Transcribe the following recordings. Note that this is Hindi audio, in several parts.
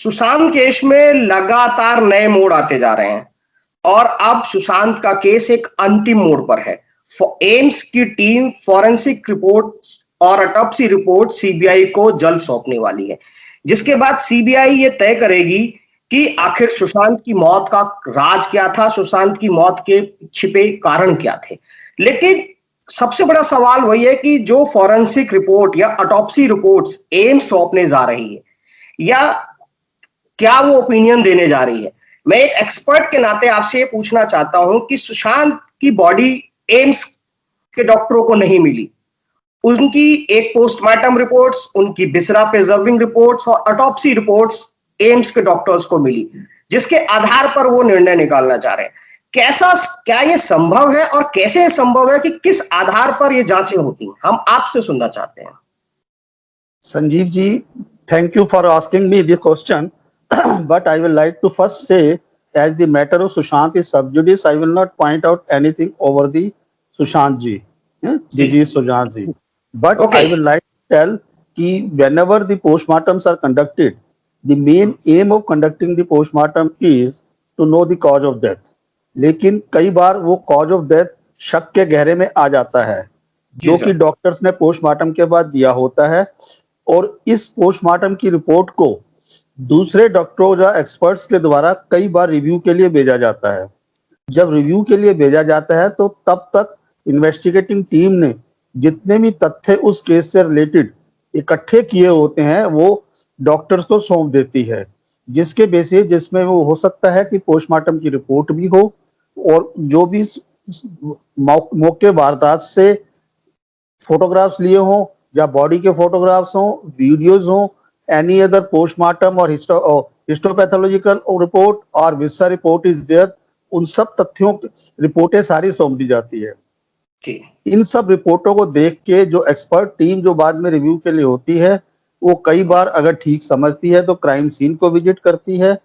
सुशांत केस में लगातार नए मोड़ आते जा रहे हैं और अब सुशांत का केस एक अंतिम मोड़ पर है। एम्स की टीम फॉरेंसिक रिपोर्ट और ऑटोप्सी रिपोर्ट सीबीआई को जल्द सौंपने वाली है, जिसके बाद सीबीआई ये तय करेगी कि आखिर सुशांत की मौत का राज क्या था, सुशांत की मौत के छिपे कारण क्या थे। लेकिन सबसे बड़ा सवाल वही है कि जो फॉरेंसिक रिपोर्ट या ऑटोप्सी रिपोर्ट्स एम्स सौंपने जा रही है या क्या वो ओपिनियन देने जा रही है। मैं एक एक्सपर्ट के नाते आपसे ये पूछना चाहता हूं कि सुशांत की बॉडी एम्स के डॉक्टरों को नहीं मिली, उनकी एक पोस्टमार्टम रिपोर्ट्स, उनकी बिसरा प्रिजर्विंग रिपोर्ट्स और ऑटोप्सी रिपोर्ट्स एम्स के डॉक्टर्स को मिली, जिसके आधार पर वो निर्णय निकालना चाह रहे हैं। क्या ये संभव है और कैसे संभव है कि किस आधार पर ये जांचें होती हैं, हम आपसे सुनना चाहते हैं। Sanjeev ji, thank you for asking me this question. But I will like to first say, as the matter of Sushant is sub judice, I will not point out anything over the Sushant ji, disease Sushant ji. But I will like to tell that whenever the postmortems are conducted, the main aim of conducting the postmortem is to know the cause of death. लेकिन कई बार वो कॉज ऑफ डेथ शक के गहरे में आ जाता है, जो कि डॉक्टर्स ने पोस्टमार्टम के बाद दिया होता है, और इस पोस्टमार्टम की रिपोर्ट को दूसरे डॉक्टरों या एक्सपर्ट्स के द्वारा कई बार रिव्यू के लिए भेजा जाता है। जब रिव्यू के लिए भेजा जाता है तो तब तक इन्वेस्टिगेटिंग टीम ने जितने भी तथ्य उस केस से रिलेटेड इकट्ठे किए होते हैं वो डॉक्टर्स को सौंप देती है, जिसके बेसिस जिसमें वो हो सकता है कि पोस्टमार्टम की रिपोर्ट भी हो और जो भी मौके वारदात से फोटोग्राफ्स लिए हों या बॉडी के फोटोग्राफ्स हों, वीडियोज हों, एनी अदर पोस्टमार्टम और हिस्टोपैथोलॉजिकल रिपोर्ट और विसा रिपोर्ट इज देयर, उन सब तथ्यों रिपोर्टें सारी सौंप दी जाती है। इन सब रिपोर्टों को देख के जो एक्सपर्ट टीम जो बाद में रिव्यू के लिए होती है, वो कई बार अगर ठीक समझती है तो क्राइम सीन को विजिट करती है,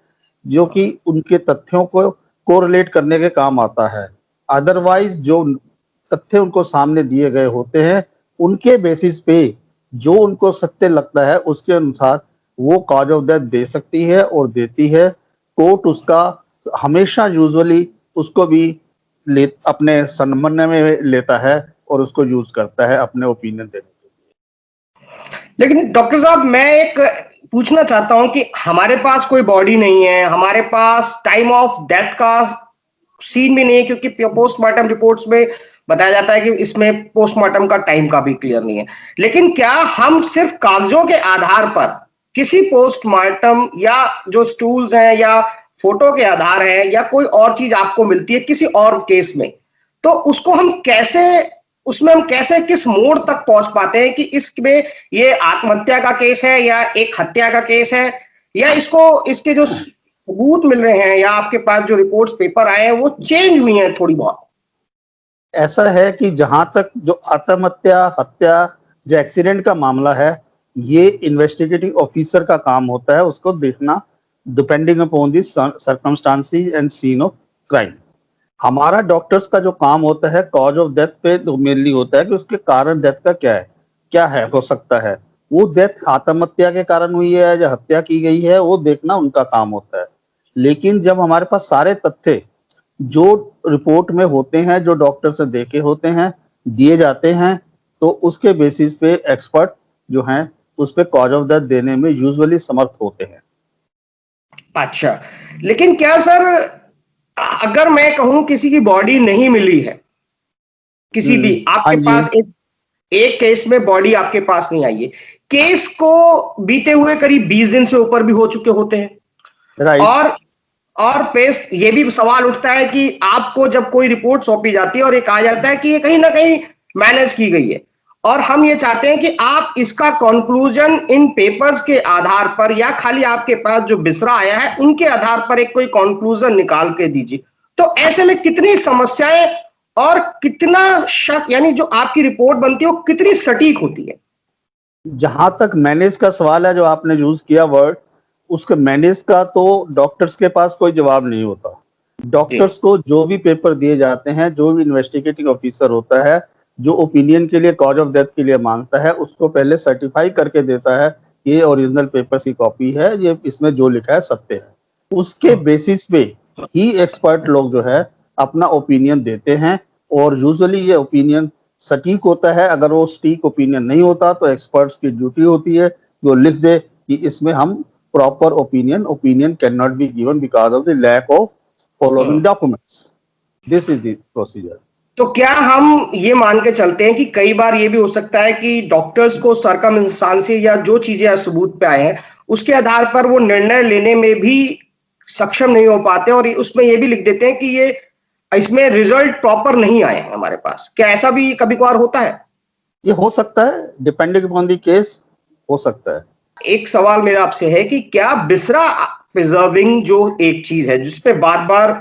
जो कि उनके तथ्यों को कोरिलेट करने के काम आता है। अदरवाइज जो तथ्य उनको सामने दिए गए होते हैं उनके बेसिस पे जो उनको सत्य लगता है उसके अनुसार वो कॉज ऑफ डेथ दे सकती है और देती है। कोर्ट उसका हमेशा यूजुअली उसको भी अपने समन्वय में लेता है और उसको यूज करता है अपने ओपिनियन देने के लिए। लेकिन डॉक्टर साहब, मैं एक पूछना चाहता हूं कि हमारे पास कोई बॉडी नहीं है, हमारे पास टाइम ऑफ डेथ का सीन भी नहीं है, क्योंकि पोस्टमार्टम रिपोर्ट्स में बताया जाता है कि इसमें पोस्टमार्टम का टाइम का भी क्लियर नहीं है। लेकिन क्या हम सिर्फ कागजों के आधार पर किसी पोस्टमार्टम या जो स्टूल्स हैं या फोटो के आधार है या कोई और चीज आपको मिलती है किसी और केस में, तो उसको हम कैसे किस मोड़ तक पहुंच पाते हैं कि इसमें ये आत्महत्या का केस है या एक हत्या का केस है, या इसके जो सबूत मिल रहे हैं या आपके पास जो रिपोर्ट्स पेपर आए हैं वो चेंज हुई हैं थोड़ी बहुत। ऐसा है कि जहां तक जो आत्महत्या, हत्या, जो एक्सीडेंट का मामला है, ये इन्वेस्टिगेटिंग ऑफिसर का काम होता है उसको देखना, depending upon the circumstances and scene of crime. हमारा डॉक्टर्स का जो काम होता है कॉज ऑफ डेथ पे मेनली होता है कि उसके कारण डेथ का क्या है हो सकता है, वो डेथ आत्महत्या के कारण हुई है या हत्या की गई है, वो देखना उनका काम होता है। लेकिन जब हमारे पास सारे तथ्य जो रिपोर्ट में होते हैं, जो डॉक्टर से देखे होते हैं, दिए जाते हैं, तो उसके बेसिस पे एक्सपर्ट जो हैं उस पे कॉज ऑफ डेथ देने में यूजुअली समर्थ होते हैं। अच्छा, लेकिन क्या सर, अगर मैं कहूं किसी की बॉडी नहीं मिली है, किसी भी आपके पास एक केस में बॉडी आपके पास नहीं आई है, केस को बीते हुए करीब 20 दिन से ऊपर भी हो चुके होते हैं, राइट, और पेश ये भी सवाल उठता है कि आपको जब कोई रिपोर्ट सौंपी जाती है और ये कहा जाता है कि ये कहीं ना कहीं मैनेज की गई है, और हम ये चाहते हैं कि आप इसका कंक्लूजन इन पेपर्स के आधार पर या खाली आपके पास जो बिसरा आया है उनके आधार पर एक कोई कंक्लूजन निकाल के दीजिए, तो ऐसे में कितनी समस्याएं और कितना शक, यानी जो आपकी रिपोर्ट बनती है वो कितनी सटीक होती है? जहां तक मैनेज का सवाल है, जो आपने यूज किया वर्ड, उसके मैनेज का तो डॉक्टर्स के पास कोई जवाब नहीं होता। डॉक्टर्स को जो भी पेपर दिए जाते हैं, जो भी इन्वेस्टिगेटिंग ऑफिसर होता है जो ओपिनियन के लिए, कॉज ऑफ डेथ के लिए मांगता है, उसको पहले सर्टिफाई करके देता है ये ओरिजिनल पेपर्स की कॉपी है, ये इसमें जो लिखा है सत्य है। उसके बेसिस पे ही एक्सपर्ट लोग जो है अपना ओपिनियन देते हैं, और यूजुअली ये ओपिनियन सटीक होता है। अगर वो सटीक ओपिनियन नहीं होता तो एक्सपर्ट्स की ड्यूटी होती है जो लिख दे कि इसमें हम proper opinion can not be given because of the lack of following documents. This is the procedure. तो क्या हम ये मान के चलते हैं कि कई बार ये भी हो सकता है कि डॉक्टर्स को सरकमस्टांसेस या जो चीजें सबूत पे आए हैं उसके आधार पर वो निर्णय लेने में भी सक्षम नहीं हो पाते और उसमें ये भी लिख देते हैं कि ये इसमें रिजल्ट प्रॉपर नहीं आए हैं हमारे पास? क्या ऐसा भी कभी कभार होता है? ये हो सकता है, डिपेंडिंग अपॉन द केस हो सकता है। एक सवाल मेरा आपसे है कि क्या बिसरा प्रिजर्विंग जो एक चीज है जिसपे बार बार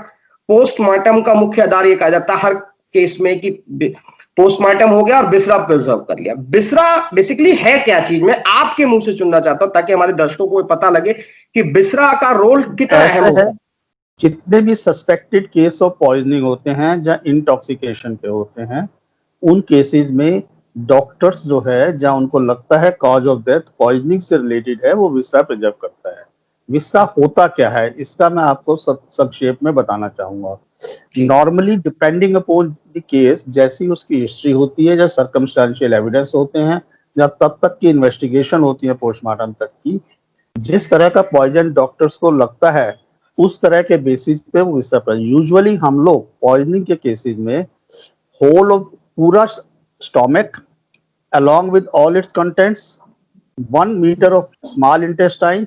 पोस्टमार्टम का मुख्य आधार ये कहा जाता है हर केस में कि पोस्टमार्टम हो गया और बिसरा प्रिजर्व कर लिया, बिसरा बेसिकली है क्या चीज? मैं आपके मुंह से सुनना चाहता हूं ताकि हमारे दर्शकों को पता लगे कि बिसरा का रोल कितना अहम है। जितने भी सस्पेक्टेड केस ऑफ पॉइजनिंग होते हैं या इंटॉक्सिकेशन के होते हैं, उन केसेस में डॉक्टर्स जो है जहां उनको लगता है कॉज ऑफ डेथ पॉइजनिंग से रिलेटेड है, वो विसरा प्रिजर्व करता है। विसरा होता क्या है इसका मैं आपको संक्षेप में बताना चाहूंगा। Normally depending upon the case, जैसी उसकी हिस्ट्री होती है या सर्कमस्टेंशियल एविडेंस होते हैं या तब तक की इन्वेस्टिगेशन होती है पोस्टमार्टम तक की, जिस तरह का पॉइजन डॉक्टर्स को लगता है उस तरह के बेसिस पे वो विसरा प्रिजर्व। यूजुअली हम लोग पॉइजनिंग के केसेस में होल ऑफ पूरा stomach along with all its contents, 1 meter of small intestine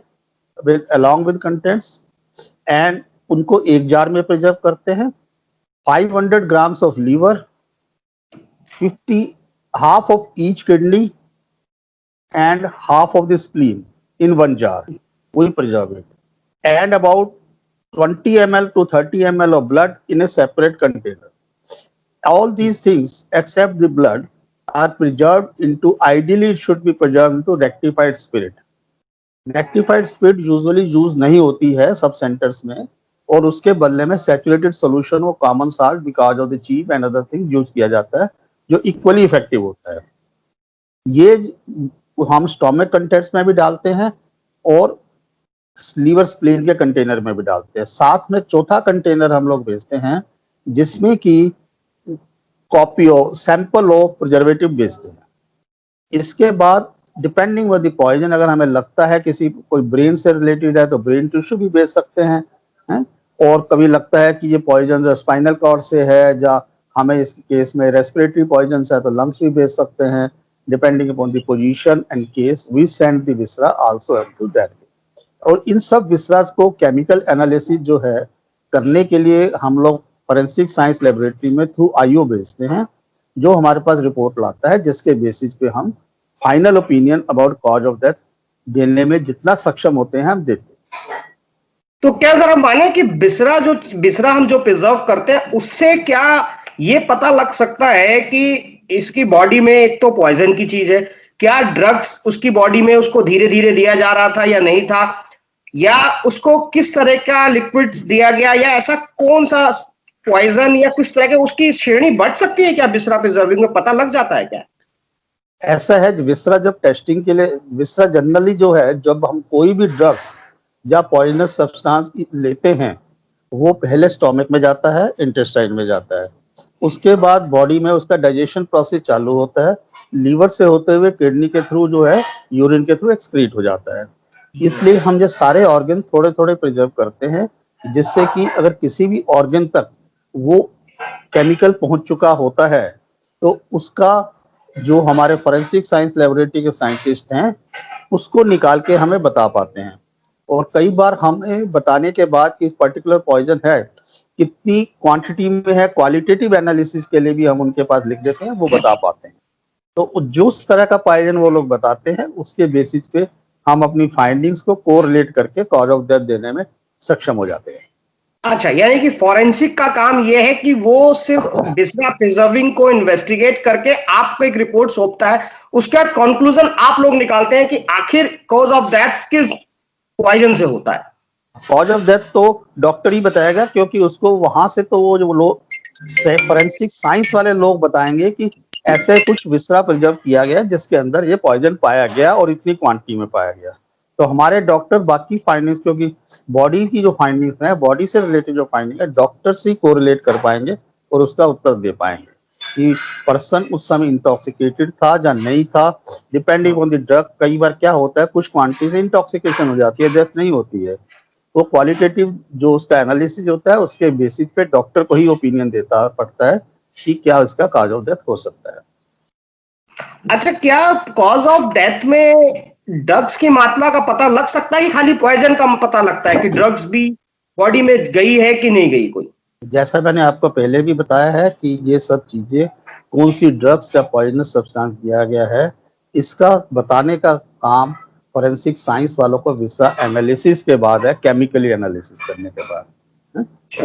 along with contents, and उनको एक जार में प्रिजर्व करते हैं। 500 grams of liver, half of each kidney and half of the spleen in 1 jar, we preserve it, and about 20 ml to 30 ml of blood in a separate container. All these things except the blood are preserved into, ideally it should be preserved into rectified spirit. Rectified spirit usually use नहीं होती है सब सेंटर्स में, और उसके बदले में सैचुरेटेड सोल्यूशन और common salt because of the cheap and other thing use किया जाता है जो इक्वली इफेक्टिव होता है। ये हम स्टोमक कंटेंट्स में भी डालते हैं और लीवर स्प्लीन के कंटेनर में भी डालते हैं। साथ में चौथा कंटेनर हम लोग भेजते हैं जिसमें कि copy of sample of preservative भेजते हैं। इसके बाद डिपेंडिंग ऑन द पॉइजन, अगर हमें लगता है किसी कोई ब्रेन से रिलेटेड है तो ब्रेन टिश्यू भी भेज सकते हैं, और कभी लगता है कि ये पॉइजन जो स्पाइनल कॉर्ड से है या हमें इस केस में रेस्पिरेटरी पॉइजन है तो लंग्स भी भेज सकते हैं। Depending upon the position and case we send the viscera also up to that. और इन सब विसरास को केमिकल एनालिसिस जो है करने के लिए हम लोग फॉरेंसिक साइंस लेबोरेटरी में थ्रू आईओ भेजते हैं, जो हमारे पास रिपोर्ट लाता है, जिसके बेसिस पे हम final opinion about cause of death देने में जितना सक्षम होते हैं हम देते हैं। तो क्या जरा माने कि बिसरा हम जो प्रिजर्व करते हैं उससे क्या ये पता लग सकता है कि इसकी बॉडी में एक तो पॉइजन की चीज है, क्या ड्रग्स उसकी बॉडी में उसको धीरे धीरे दिया जा रहा था या नहीं था, या उसको किस तरह का लिक्विड दिया गया, या ऐसा कौन सा पॉइजन या किस तरह के उसकी श्रेणी बढ़ सकती है? क्या बिसरा प्रिजर्विंग में पता लग जाता है क्या? ऐसा है, विसरा जब टेस्टिंग के लिए, विसरा जनरली जो है जब हम कोई भी ड्रग्स या पॉइजनस सब्सटेंस लेते हैं वो पहले स्टोमक में जाता है, इंटेस्टाइन में जाता है, उसके बाद बॉडी में उसका डाइजेशन प्रोसेस चालू होता है, लीवर से होते हुए किडनी के थ्रू जो है यूरिन के थ्रू एक्सक्रीट हो जाता है। इसलिए हम ये सारे ऑर्गन थोड़े थोड़े प्रिजर्व करते हैं, जिससे कि अगर किसी भी ऑर्गन तक वो केमिकल पहुंच चुका होता है तो उसका जो हमारे फॉरेंसिक साइंस लेबोरेटरी के साइंटिस्ट हैं उसको निकाल के हमें बता पाते हैं। और कई बार हमें बताने के बाद कि पर्टिकुलर पॉइजन है कितनी क्वांटिटी में है, क्वालिटेटिव एनालिसिस के लिए भी हम उनके पास लिख देते हैं, वो बता पाते हैं। तो जो उस तरह का पॉइजन वो लोग बताते हैं उसके बेसिस पे हम अपनी फाइंडिंग्स को कोरिलेट करके कॉज ऑफ डेथ देने में सक्षम हो जाते हैं। अच्छा, यानी कि फॉरेंसिक का काम यह है कि वो सिर्फ बिसरा प्रिजर्विंग को इन्वेस्टिगेट करके आपको एक रिपोर्ट सौंपता है, उसके बाद कंक्लूजन आप लोग निकालते हैं कि आखिर कॉज ऑफ डेथ किस पॉइजन से होता है। कॉज ऑफ डेथ तो डॉक्टर ही बताएगा, क्योंकि उसको वहां से तो वो जो लोग फॉरेंसिक साइंस वाले लोग बताएंगे कि ऐसे कुछ विसरा प्रिजर्व किया गया जिसके अंदर ये पॉइजन पाया गया और इतनी क्वांटिटी में पाया गया। तो हमारे डॉक्टर बाकी फाइंडिंग्स, क्योंकि बॉडी की जो फाइंडिंग्स है, बॉडी से रिलेटेड जो फाइंडिंग है, डॉक्टर्स ही कोरिलेट कर पाएंगे और उसका उत्तर दे पाएंगे कि पर्सन उस समय इंटॉक्सिकेटेड था या नहीं था, डिपेंडिंग ऑन द ड्रग। कई बार क्या होता है, कुछ क्वांटिटी से इंटॉक्सिकेशन हो जाती है, डेथ नहीं होती है। वो क्वालिटेटिव जो उसका एनालिसिस होता है, उसके बेसिस पे डॉक्टर को ही ओपिनियन देता पड़ता है कि क्या इसका काज ऑफ डेथ हो सकता है। अच्छा, क्या कॉज ऑफ डेथ में ड्रग्स की मात्रा का पता लग सकता है कि खाली पॉइजन का पता लगता है कि ड्रग्स भी बॉडी में गई है कि नहीं गई? कोई जैसा मैंने आपको पहले भी बताया है कि ये सब चीजें कौन सी ड्रग्स या पॉइजनस सब्सटेंस दिया गया है, इसका बताने का काम फॉरेंसिक साइंस वालों को विसरा एनालिसिस के बाद है, केमिकली एनालिसिस करने के बाद।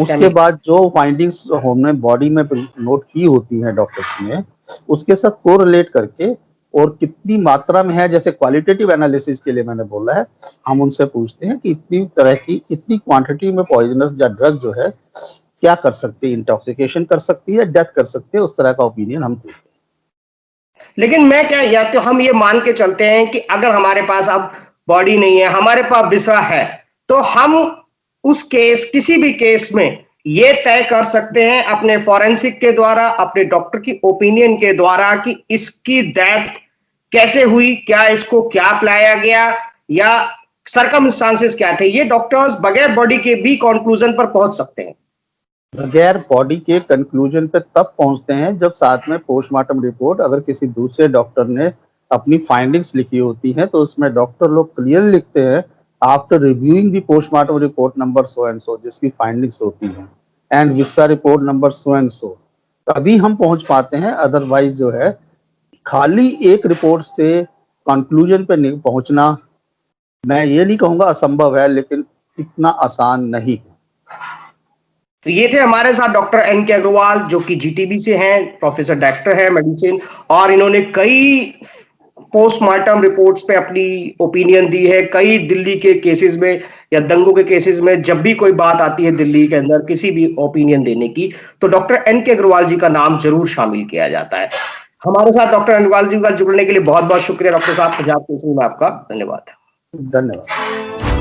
उसके बाद जो फाइंडिंग्स हमने बॉडी में नोट की होती हैं डॉक्टर्स ने, उसके साथ कोरिलेट करके और कितनी मात्रा में है, जैसे क्वालिटेटिव एनालिसिस के लिए मैंने बोला है, हम उनसे पूछते हैं कि इतनी तरह की इतनी क्वांटिटी में पॉइजनस या ड्रग जो है क्या कर सकती है, इंटॉक्सिकेशन कर सकती है, डेथ कर सकती है, उस तरह का ओपिनियन हम देते हैं। लेकिन मैं क्या, या तो हम ये मान के चलते हैं कि अगर हमारे पास अब बॉडी नहीं है, हमारे पास विसरा है, तो हम उस केस, किसी भी केस में ये तय कर सकते हैं अपने फॉरेंसिक के द्वारा, अपने डॉक्टर की ओपिनियन के द्वारा कि इसकी डेथ कैसे हुई, क्या इसको क्या पिलाया गया या सर्कमस्टांसेस क्या थे। ये डॉक्टर्स बगैर बॉडी के भी कंक्लूजन पर पहुंच सकते हैं। बगैर बॉडी के कंक्लूजन पे तब पहुंचते हैं जब साथ में पोस्टमार्टम रिपोर्ट, अगर किसी दूसरे डॉक्टर ने अपनी फाइंडिंग्स लिखी होती हैं, तो उसमें डॉक्टर लोग क्लियर लिखते हैं, after reviewing the postmortem report number so and so, जिसकी फाइंडिंग्स होती हैं, and visa report number so and so, तभी हम पहुंच पाते हैं। अदरवाइज जो है, खाली एक रिपोर्ट से कंक्लूजन पे नहीं पहुंचना, मैं ये नहीं कहूंगा असंभव है, लेकिन इतना आसान नहीं है। तो ये थे हमारे साथ डॉक्टर एन.के. अग्रवाल, जो कि जीटीबी से हैं, प्रोफेसर डायरेक्टर है मेडिसिन, और इन्होंने कई पोस्टमार्टम रिपोर्ट्स पे अपनी ओपिनियन दी है। कई दिल्ली के केसेस में या दंगों के केसेस में जब भी कोई बात आती है दिल्ली के अंदर किसी भी ओपिनियन देने की, तो डॉक्टर एन.के. अग्रवाल जी का नाम जरूर शामिल किया जाता है। हमारे साथ डॉक्टर अग्रवाल जी का जुड़ने के लिए बहुत बहुत शुक्रिया डॉक्टर साहब। पंजाब केसरी में आपका धन्यवाद। धन्यवाद।